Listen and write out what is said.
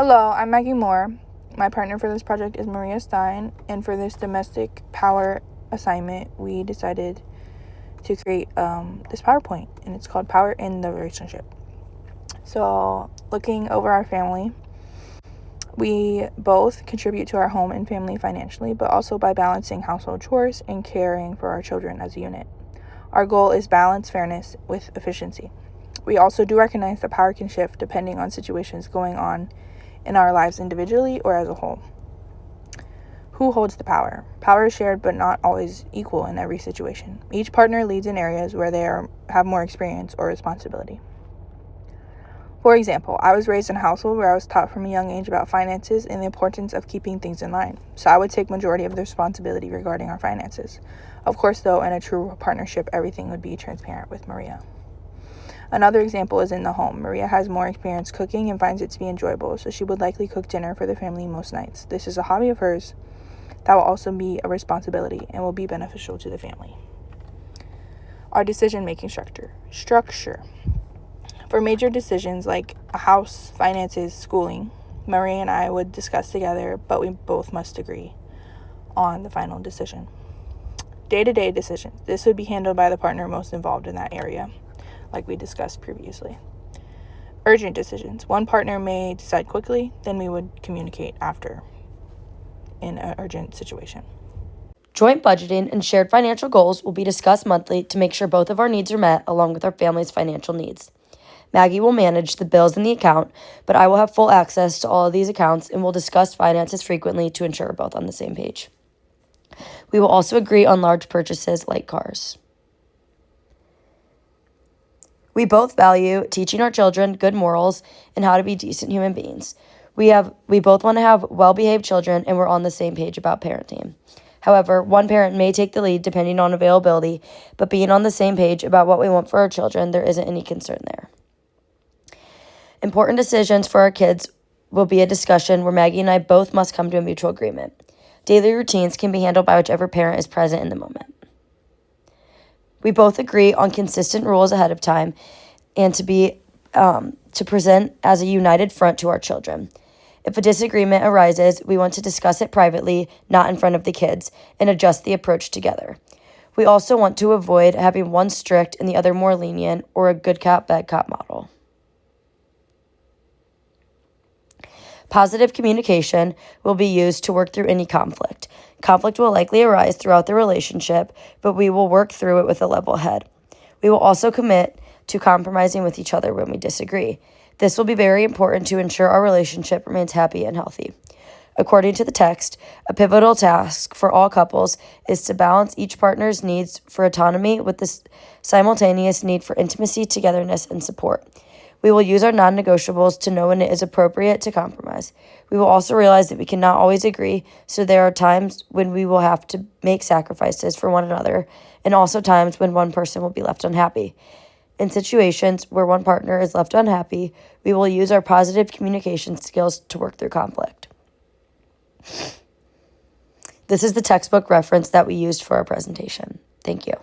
Hello, I'm Maggie Moore. My partner for this project is Maria Stein, and for this domestic power assignment, we decided to create this PowerPoint, and it's called Power in the Relationship. So, looking over our family, we both contribute to our home and family financially, but also by balancing household chores and caring for our children as a unit. Our goal is balance, fairness with efficiency. We also do recognize that power can shift depending on situations going on in our lives individually or as a whole. Who holds the power? Power is shared but not always equal in every situation. Each partner leads in areas where they have more experience or responsibility. For example, I was raised in a household where I was taught from a young age about finances and the importance of keeping things in line. So I would take majority of the responsibility regarding our finances. Of course, though, in a true partnership, everything would be transparent with Maria. Another example is in the home. Maria has more experience cooking and finds it to be enjoyable, so she would likely cook dinner for the family most nights. This is a hobby of hers that will also be a responsibility and will be beneficial to the family. Our decision-making structure. For major decisions like a house, finances, schooling, Maria and I would discuss together, but we both must agree on the final decision. Day-to-day decisions. This would be handled by the partner most involved in that area, like we discussed previously. Urgent decisions. One partner may decide quickly, then we would communicate after in an urgent situation. Joint budgeting and shared financial goals will be discussed monthly to make sure both of our needs are met along with our family's financial needs. Maggie will manage the bills in the account, but I will have full access to all of these accounts and will discuss finances frequently to ensure we're both on the same page. We will also agree on large purchases like cars. We both value teaching our children good morals and how to be decent human beings. We both want to have well-behaved children, and we're on the same page about parenting. However, one parent may take the lead depending on availability, but being on the same page about what we want for our children, there isn't any concern there. Important decisions for our kids will be a discussion where Maggie and I both must come to a mutual agreement. Daily routines can be handled by whichever parent is present in the moment. We both agree on consistent rules ahead of time and to present as a united front to our children. If a disagreement arises, we want to discuss it privately, not in front of the kids, and adjust the approach together. We also want to avoid having one strict and the other more lenient, or a good cop, bad cop model. Positive communication will be used to work through any conflict. Conflict will likely arise throughout the relationship, but we will work through it with a level head. We will also commit to compromising with each other when we disagree. This will be very important to ensure our relationship remains happy and healthy. According to the text, a pivotal task for all couples is to balance each partner's needs for autonomy with the simultaneous need for intimacy, togetherness, and support. We will use our non-negotiables to know when it is appropriate to compromise. We will also realize that we cannot always agree, so there are times when we will have to make sacrifices for one another, and also times when one person will be left unhappy. In situations where one partner is left unhappy, we will use our positive communication skills to work through conflict. This is the textbook reference that we used for our presentation. Thank you.